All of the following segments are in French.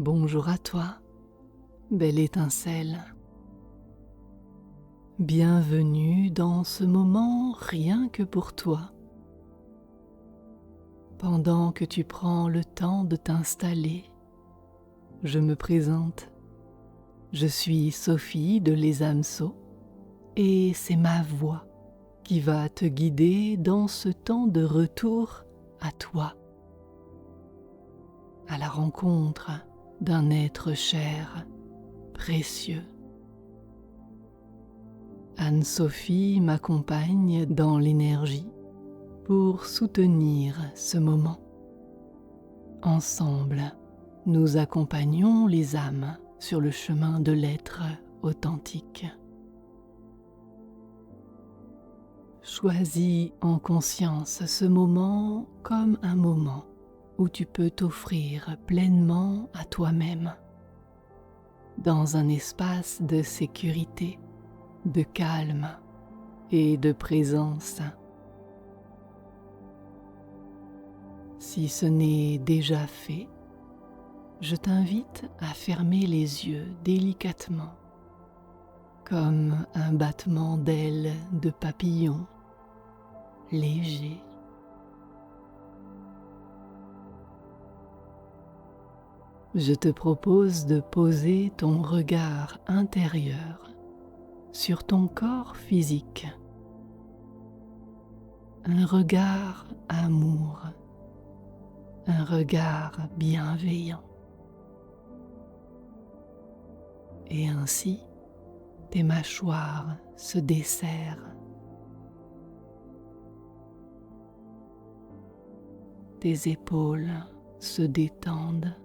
Bonjour à toi, belle étincelle. Bienvenue dans ce moment rien que pour toi. Pendant que tu prends le temps de t'installer, je me présente. Je suis Sophie de Les Hameçaux et c'est ma voix qui va te guider dans ce temps de retour à toi, à la rencontre d'un être cher, précieux. Anne-Sophie m'accompagne dans l'énergie pour soutenir ce moment. Ensemble, nous accompagnons les âmes sur le chemin de l'être authentique. Choisis en conscience ce moment comme un moment où tu peux t'offrir pleinement à toi-même, dans un espace de sécurité, de calme et de présence. Si ce n'est déjà fait, je t'invite à fermer les yeux délicatement, comme un battement d'ailes de papillon léger. Je te propose de poser ton regard intérieur sur ton corps physique, un regard amour, un regard bienveillant. Et ainsi, tes mâchoires se desserrent, tes épaules se détendent,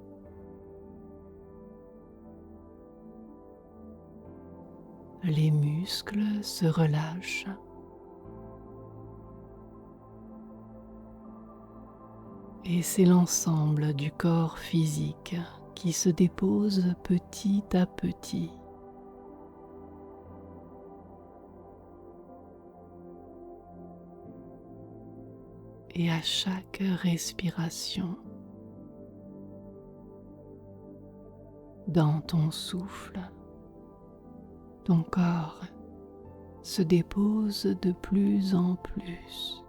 les muscles se relâchent. Et c'est l'ensemble du corps physique qui se dépose petit à petit. Et à chaque respiration, dans ton souffle, ton corps se dépose de plus en plus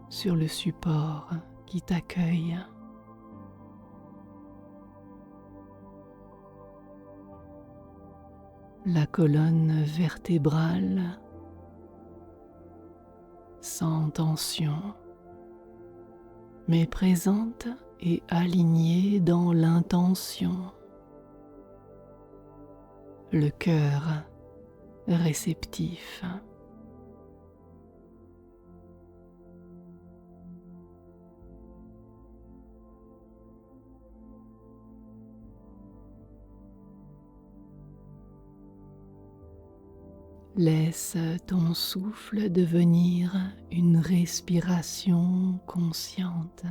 sur le support qui t'accueille. La colonne vertébrale sans tension, mais présente et alignée dans l'intention. Le cœur réceptif. Laisse ton souffle devenir une respiration consciente.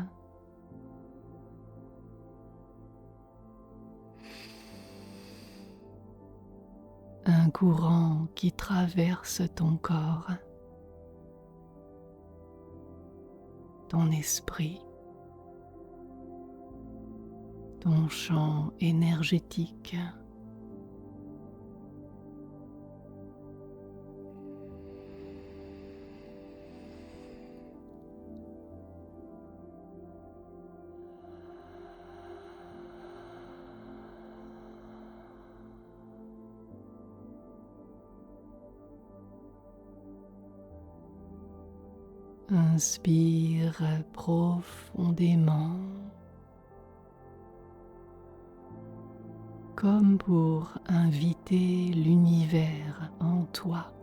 Un courant qui traverse ton corps, ton esprit, ton champ énergétique. Inspire profondément, comme pour inviter l'univers en toi.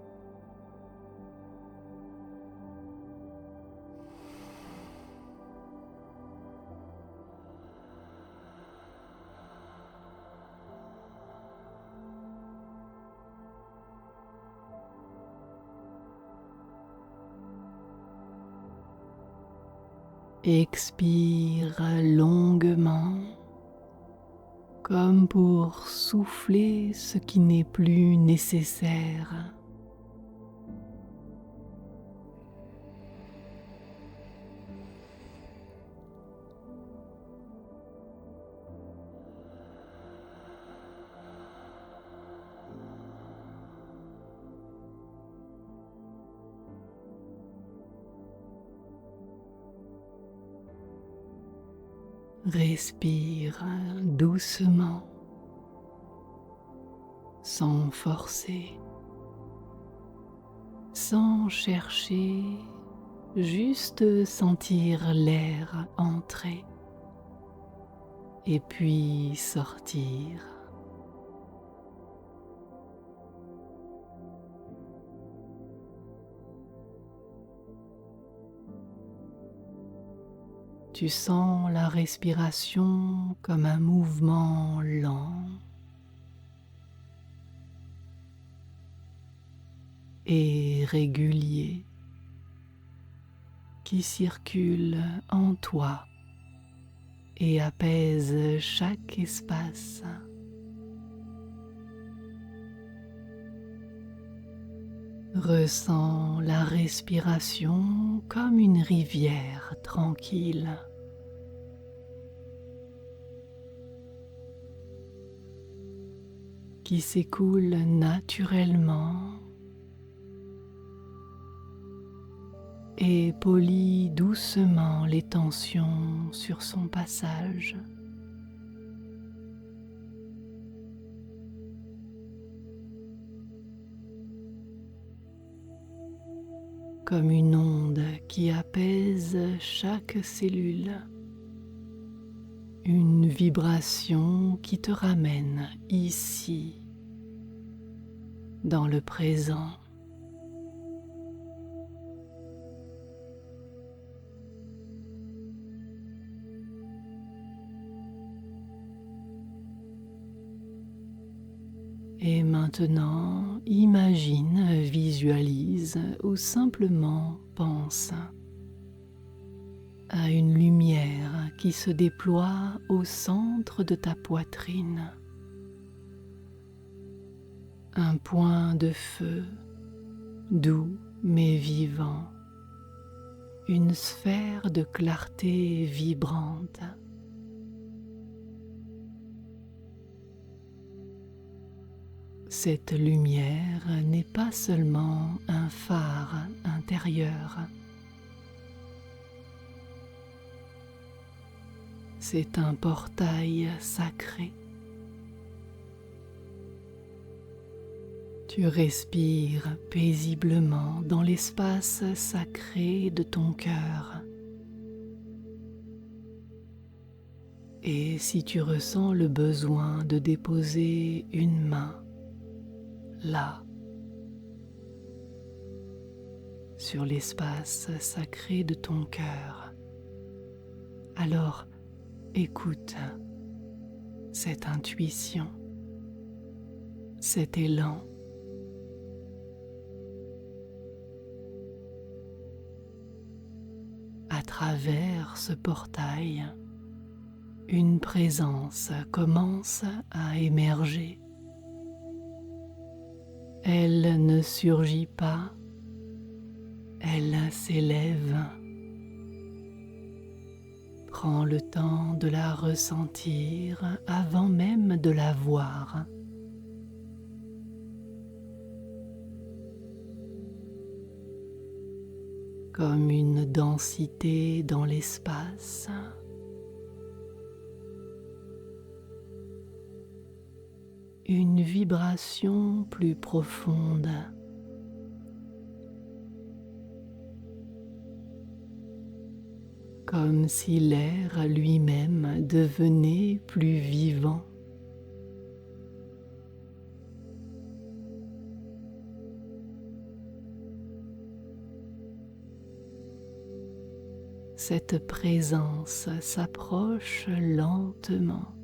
Expire longuement, comme pour souffler ce qui n'est plus nécessaire. Respire doucement, sans forcer, sans chercher, juste sentir l'air entrer et puis sortir. Tu sens la respiration comme un mouvement lent et régulier qui circule en toi et apaise chaque espace. Ressens la respiration comme une rivière tranquille. Qui s'écoule naturellement et polit doucement les tensions sur son passage. Comme une onde qui apaise chaque cellule, une vibration qui te ramène ici, dans le présent. Et maintenant, imagine, visualise ou simplement pense à une lumière qui se déploie au centre de ta poitrine. Un point de feu, doux mais vivant, une sphère de clarté vibrante. Cette lumière n'est pas seulement un phare intérieur, c'est un portail sacré. Tu respires paisiblement dans l'espace sacré de ton cœur. Et si tu ressens le besoin de déposer une main là, sur l'espace sacré de ton cœur, alors écoute cette intuition, cet élan. À travers ce portail, une présence commence à émerger. Elle ne surgit pas, elle s'élève. Prends le temps de la ressentir avant même de la voir. Comme une densité dans l'espace. Une vibration plus profonde. Comme si l'air lui-même devenait plus vivant. Cette présence s'approche lentement,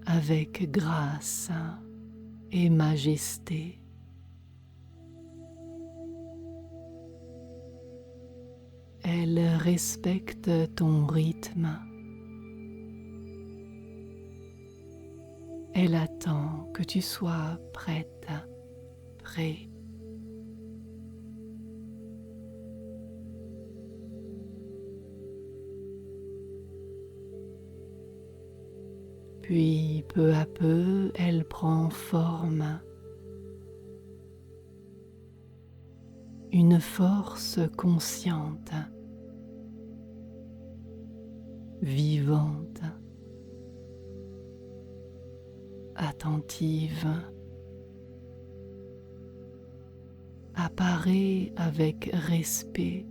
avec grâce et majesté. Elle respecte ton rythme. Elle attend que tu sois prête, prêt. Puis, peu à peu, elle prend forme. Une force consciente. vivante, attentive, apparaît avec respect,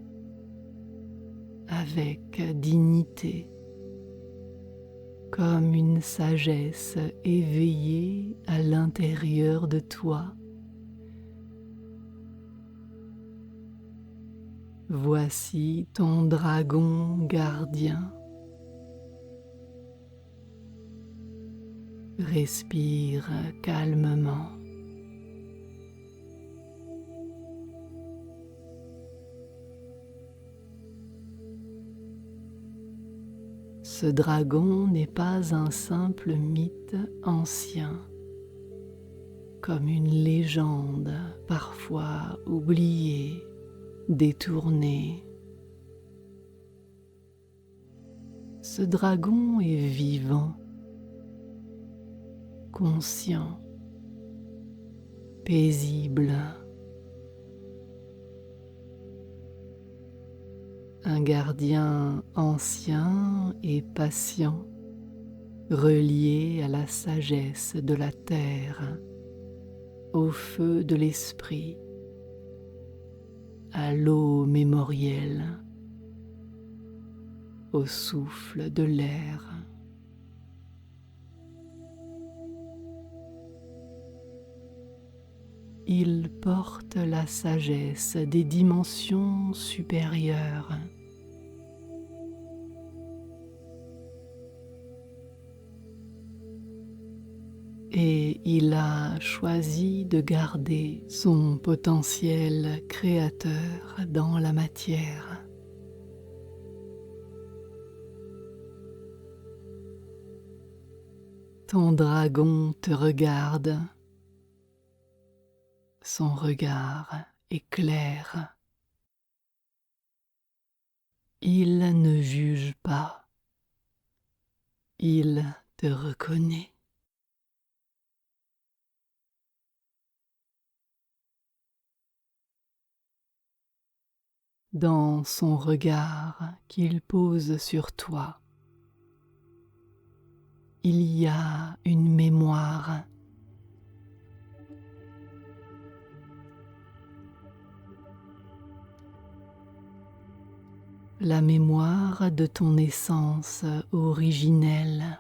avec dignité, comme une sagesse éveillée à l'intérieur de toi. Voici ton dragon gardien. Respire calmement. Ce dragon n'est pas un simple mythe ancien, comme une légende parfois oubliée, détournée. Ce dragon est vivant, conscient, paisible. Un gardien ancien et patient, relié à la sagesse de la terre, au feu de l'esprit, à l'eau mémorielle, au souffle de l'air. Il porte la sagesse des dimensions supérieures. Et il a choisi de garder son potentiel créateur dans la matière. Ton dragon te regarde. Son regard est clair. Il ne juge pas. Il te reconnaît. Dans son regard qu'il pose sur toi, il y a une mémoire. La mémoire de ton essence originelle.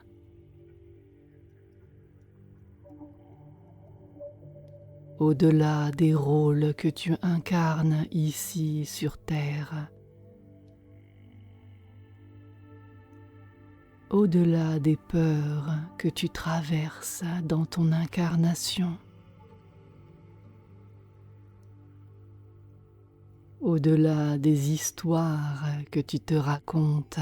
Au-delà des rôles que tu incarnes ici sur Terre, au-delà des peurs que tu traverses dans ton incarnation, au-delà des histoires que tu te racontes.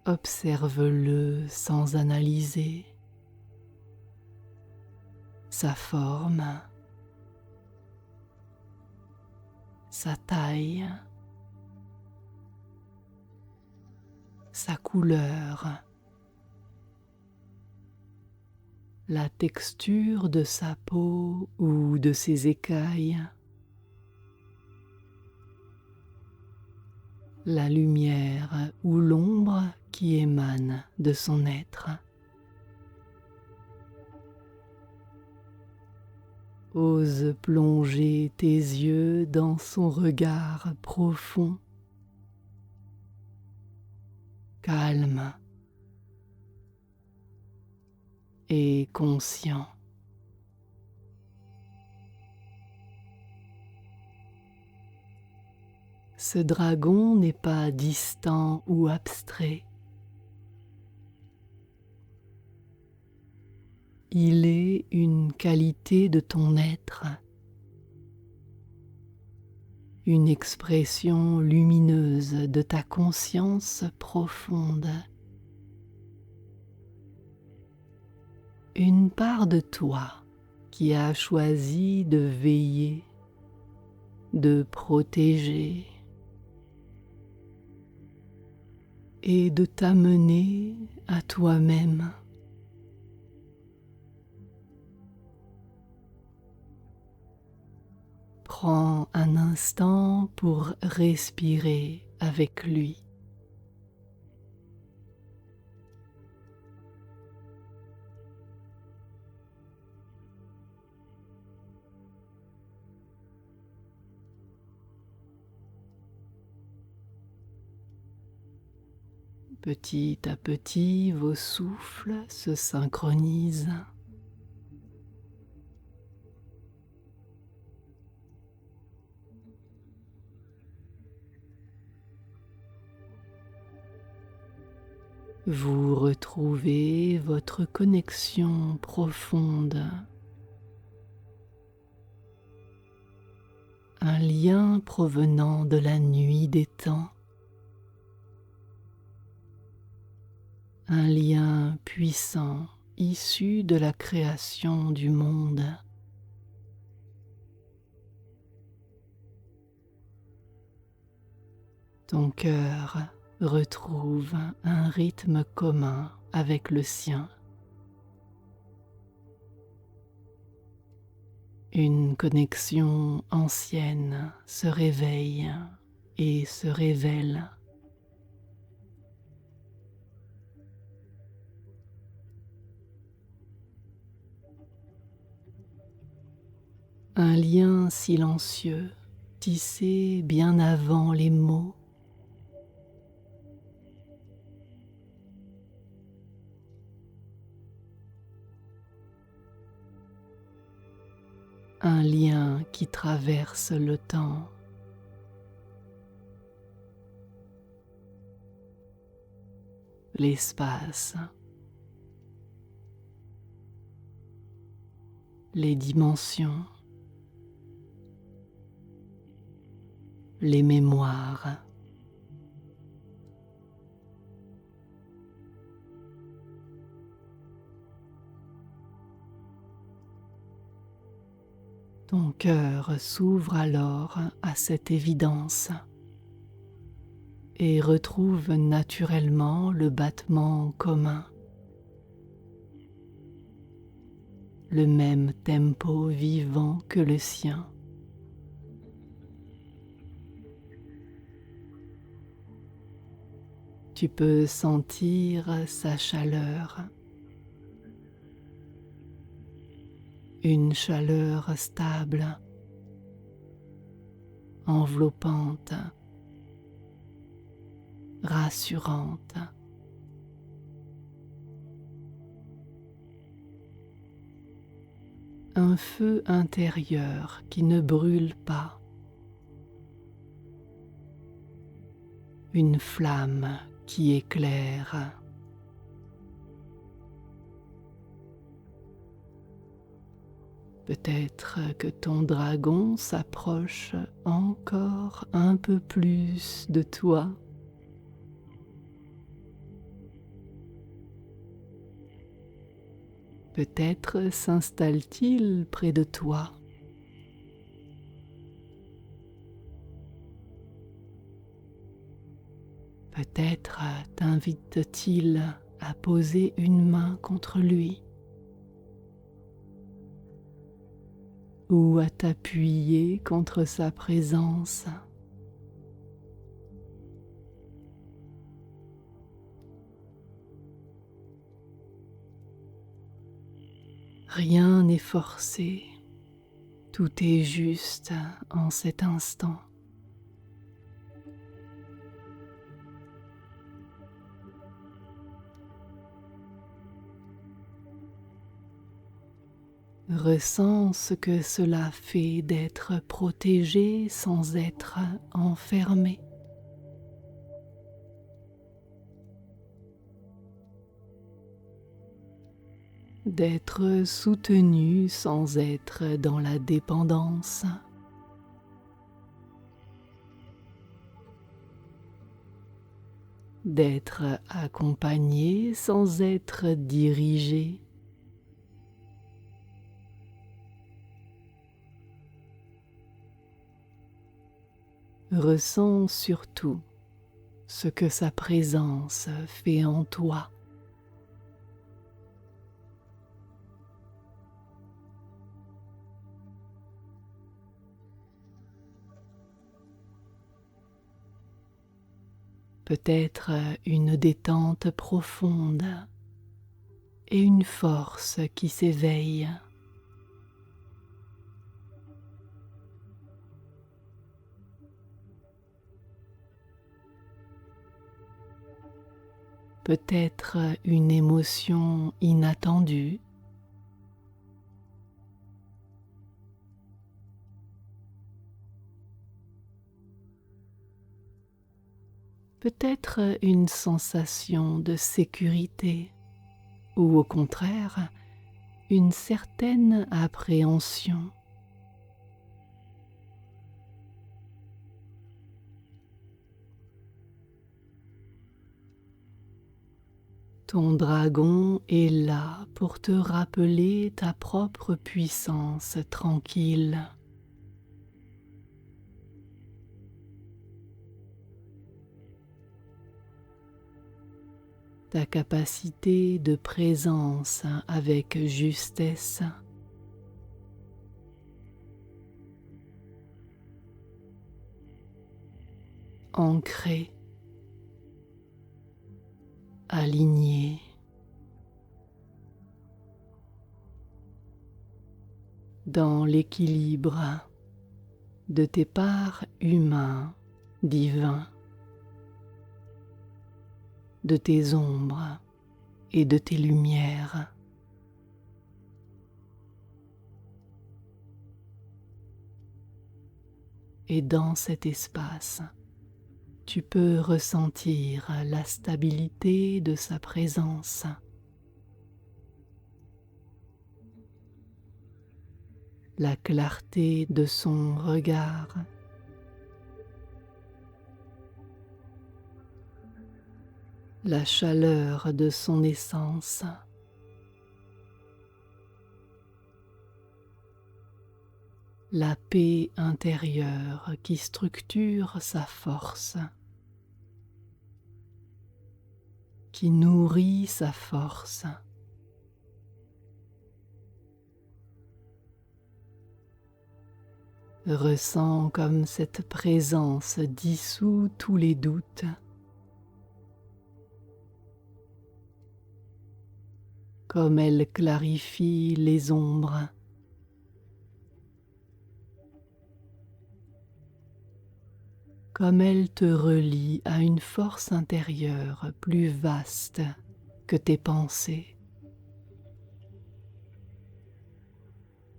Observe-le sans analyser, sa forme, sa taille, sa couleur, la texture de sa peau ou de ses écailles, la lumière ou l'ombre qui émane de son être. Ose plonger tes yeux dans son regard profond, calme et conscient. Ce dragon n'est pas distant ou abstrait. Il est une qualité de ton être, une expression lumineuse de ta conscience profonde, une part de toi qui a choisi de veiller, de protéger et de t'amener à toi-même. Prends un instant pour respirer avec lui. Petit à petit, vos souffles se synchronisent. Vous retrouvez votre connexion profonde, un lien provenant de la nuit des temps, un lien puissant issu de la création du monde. Ton cœur retrouve un rythme commun avec le sien. Une connexion ancienne se réveille et se révèle. Un lien silencieux tissé bien avant les mots. Un lien qui traverse le temps. L'espace. Les dimensions. Les mémoires. Ton cœur s'ouvre alors à cette évidence et retrouve naturellement le battement commun, le même tempo vivant que le sien. Tu peux sentir sa chaleur, une chaleur stable, enveloppante, rassurante. Un feu intérieur qui ne brûle pas, une flamme qui éclaire. Peut-être que ton dragon s'approche encore un peu plus de toi. Peut-être s'installe-t-il près de toi. Peut-être t'invite-t-il à poser une main contre lui ou à t'appuyer contre sa présence. Rien n'est forcé, tout est juste en cet instant. Ressens ce que cela fait d'être protégé sans être enfermé. D'être soutenu sans être dans la dépendance. D'être accompagné sans être dirigé. Ressens surtout ce que sa présence fait en toi. peut-être une détente profonde et une force qui s'éveille. Peut-être une émotion inattendue. Peut-être une sensation de sécurité ou au contraire une certaine appréhension. Ton dragon est là pour te rappeler ta propre puissance tranquille. Ta capacité de présence avec justesse. Ancrée, alignée. Dans l'équilibre de tes parts humains, divins, de tes ombres et de tes lumières. Et dans cet espace, tu peux ressentir la stabilité de sa présence. La clarté de son regard. La chaleur de son essence. La paix intérieure qui structure sa force, qui nourrit sa force. Ressens comme cette présence dissout tous les doutes, comme elle clarifie les ombres. Comme elle te relie à une force intérieure plus vaste que tes pensées,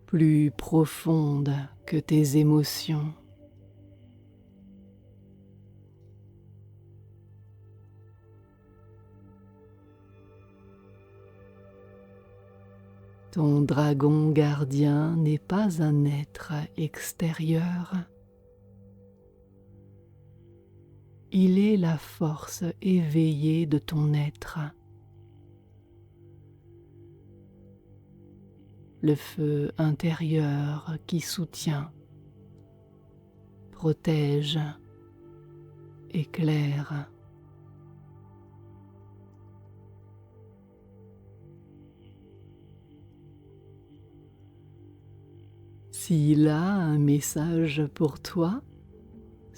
plus profonde que tes émotions. Ton dragon gardien n'est pas un être extérieur. Il est la force éveillée de ton être, le feu intérieur qui soutient, protège, éclaire. S'il a un message pour toi,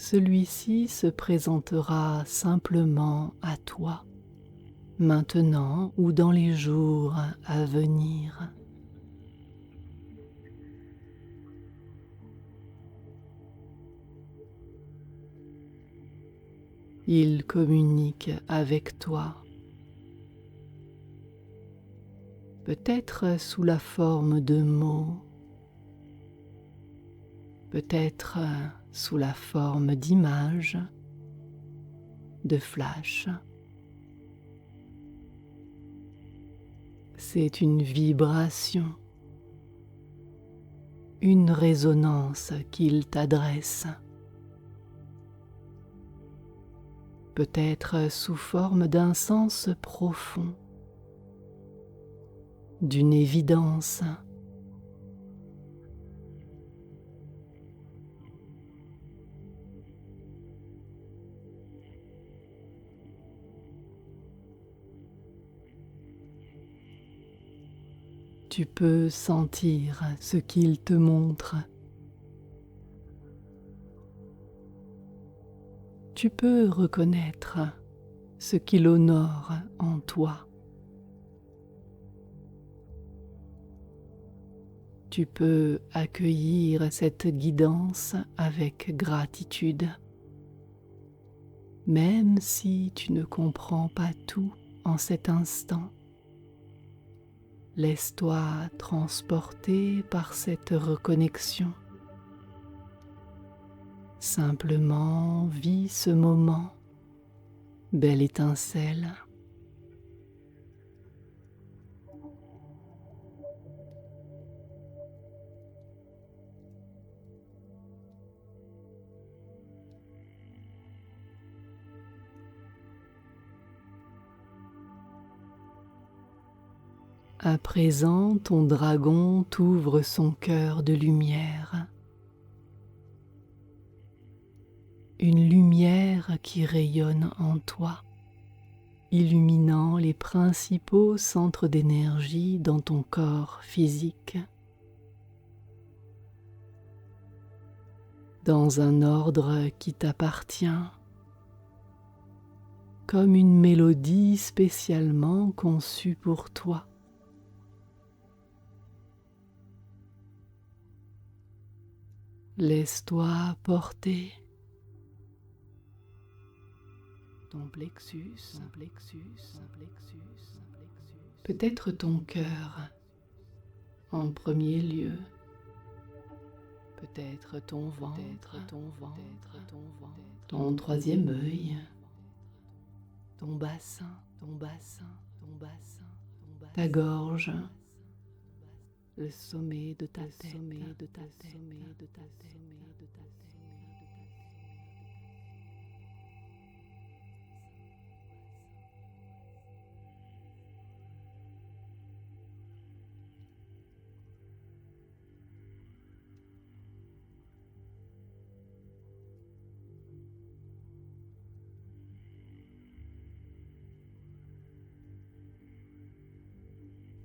celui-ci se présentera simplement à toi, maintenant ou dans les jours à venir. Il communique avec toi, peut-être sous la forme de mots, peut-être sous la forme d'images, de flashs. C'est une vibration, une résonance qu'il t'adresse, peut-être sous forme d'un sens profond, d'une évidence. Tu peux sentir ce qu'il te montre. Tu peux reconnaître ce qui l'honore en toi. Tu peux accueillir cette guidance avec gratitude, même si tu ne comprends pas tout en cet instant. Laisse-toi transporter par cette reconnexion. Simplement vis ce moment, belle étincelle. À présent, ton dragon t'ouvre son cœur de lumière. Une lumière qui rayonne en toi, illuminant les principaux centres d'énergie dans ton corps physique. Dans un ordre qui t'appartient, comme une mélodie spécialement conçue pour toi. Laisse-toi porter. Ton plexus, peut-être ton cœur en premier lieu, peut-être ton ventre, ton troisième œil, ton bassin, ta gorge, le sommet de ta tête.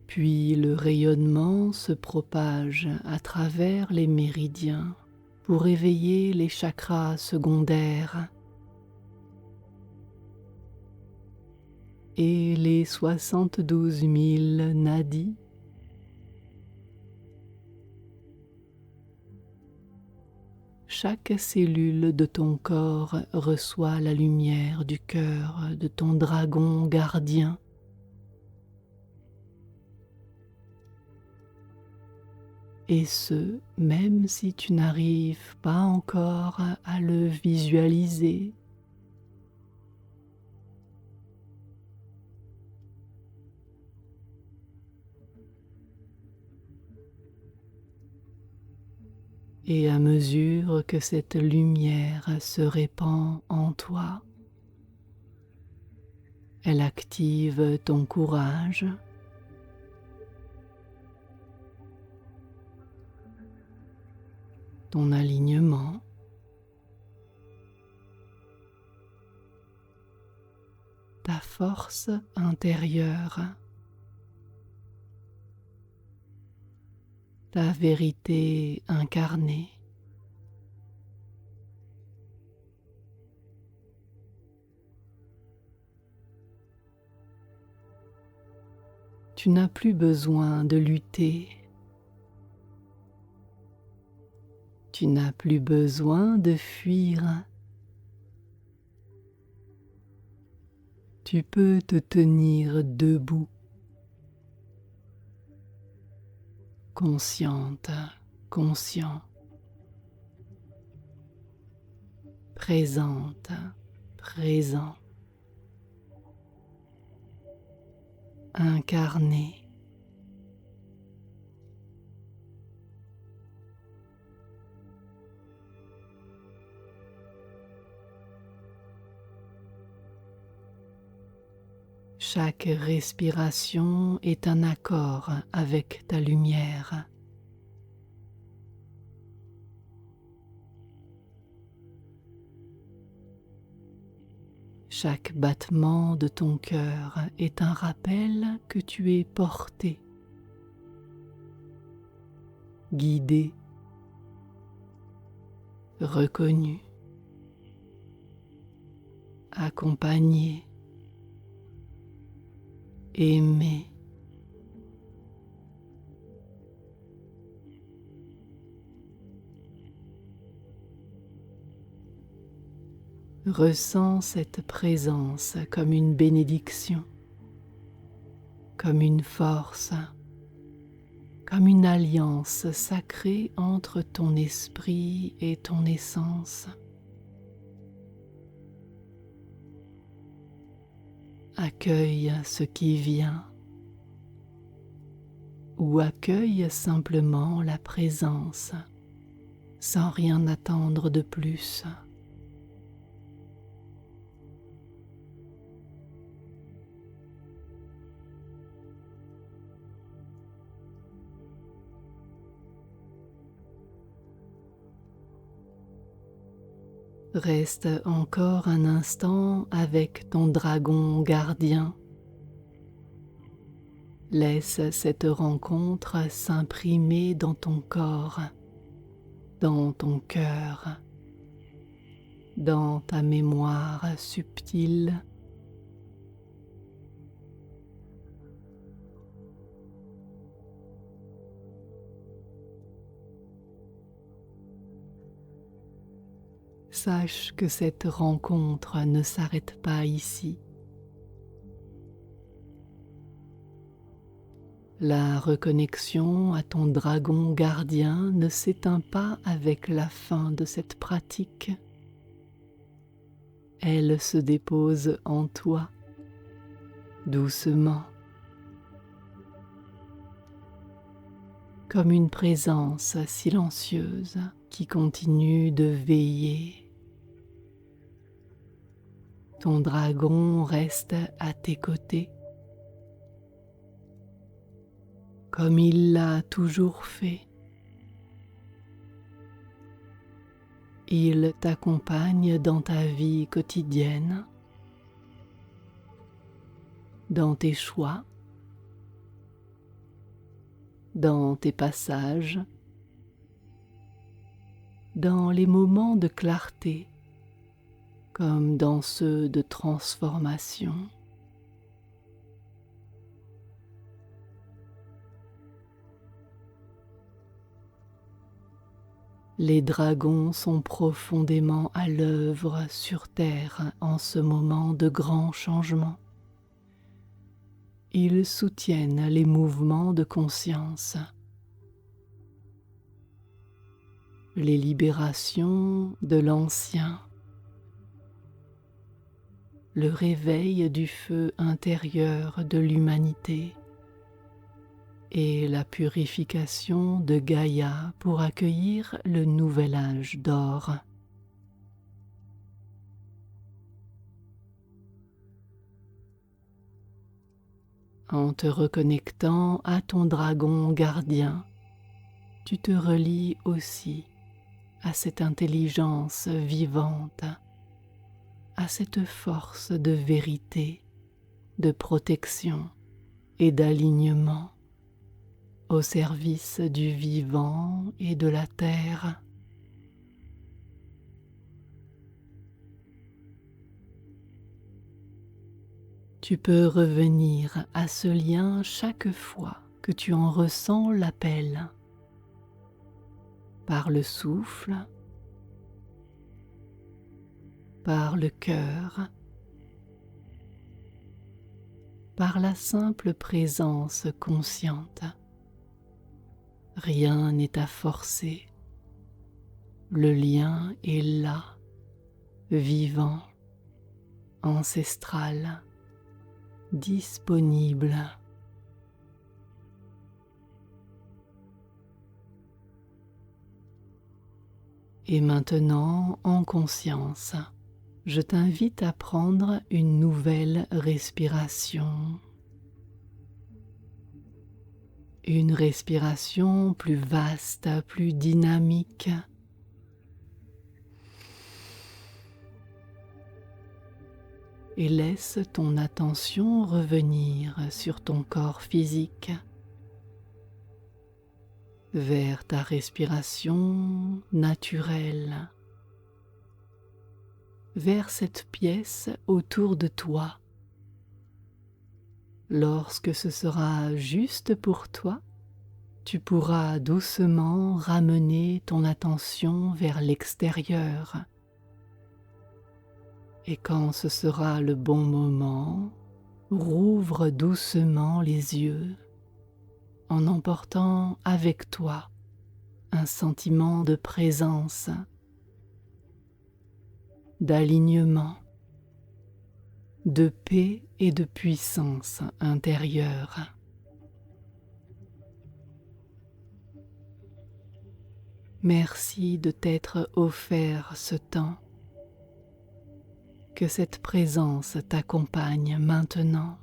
Puis le rayonnement se propage à travers les méridiens pour éveiller les chakras secondaires et les 72 000 nadis. Chaque cellule de ton corps reçoit la lumière du cœur de ton dragon gardien. Et ce, même si tu n'arrives pas encore à le visualiser. Et à mesure que cette lumière se répand en toi, elle active ton courage, ton alignement, ta force intérieure, ta vérité incarnée. Tu n'as plus besoin de lutter. Tu n'as plus besoin de fuir. Tu peux te tenir debout, consciente, conscient, présente, présent, incarné. Chaque respiration est un accord avec ta lumière. Chaque battement de ton cœur est un rappel que tu es porté, guidé, reconnu, accompagné, aimé. Ressens cette présence comme une bénédiction, comme une force, comme une alliance sacrée entre ton esprit et ton essence. Accueille ce qui vient ou accueille simplement la présence sans rien attendre de plus. Reste encore un instant avec ton dragon gardien. Laisse cette rencontre s'imprimer dans ton corps, dans ton cœur, dans ta mémoire subtile. Sache que cette rencontre ne s'arrête pas ici. La reconnexion à ton dragon gardien ne s'éteint pas avec la fin de cette pratique. Elle se dépose en toi, doucement, comme une présence silencieuse qui continue de veiller. Ton dragon reste à tes côtés, comme il l'a toujours fait. Il t'accompagne dans ta vie quotidienne, dans tes choix, dans tes passages, dans les moments de clarté comme dans ceux de transformation. Les dragons sont profondément à l'œuvre sur Terre en ce moment de grands changements. Ils soutiennent les mouvements de conscience, les libérations de l'ancien, le réveil du feu intérieur de l'humanité et la purification de Gaïa pour accueillir le nouvel âge d'or. En te reconnectant à ton dragon gardien, tu te relis aussi à cette intelligence vivante, à cette force de vérité, de protection et d'alignement au service du vivant et de la terre. Tu peux revenir à ce lien chaque fois que tu en ressens l'appel, par le souffle, par le cœur, par la simple présence consciente. Rien n'est à forcer. Le lien est là, vivant, ancestral, disponible. Et maintenant, en conscience, je t'invite à prendre une nouvelle respiration. Une respiration plus vaste, plus dynamique. Et laisse ton attention revenir sur ton corps physique, vers ta respiration naturelle, vers cette pièce autour de toi, Lorsque ce sera juste pour toi, tu pourras doucement ramener ton attention vers l'extérieur. Et quand ce sera le bon moment, rouvre doucement les yeux en emportant avec toi un sentiment de présence, d'alignement, de paix et de puissance intérieure. Merci de t'être offert ce temps. Que cette présence t'accompagne maintenant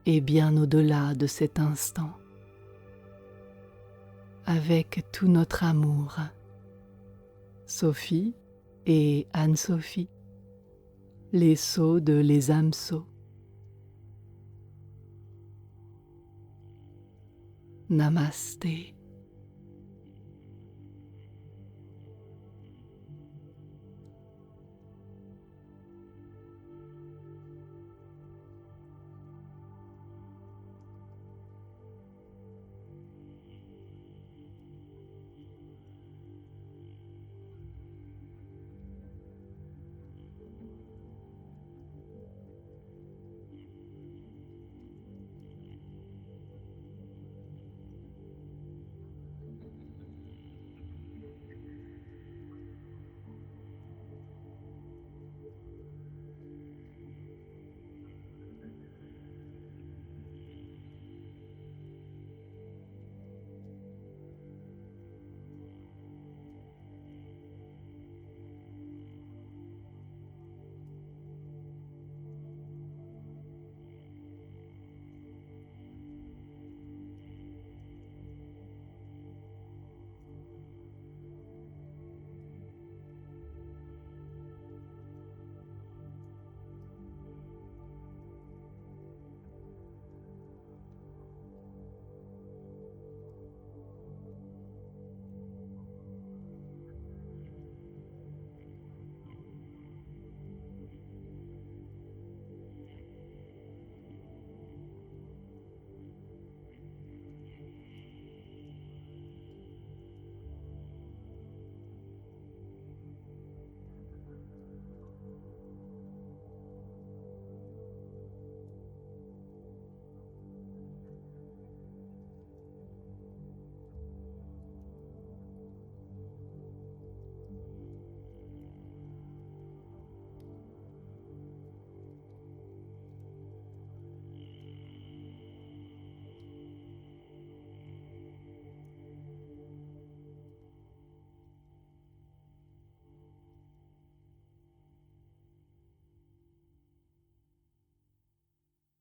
et bien au-delà de cet instant. Avec tout notre amour, Sophie et Anne-Sophie, les Sceaux de Les âmes Sceaux. Namasté.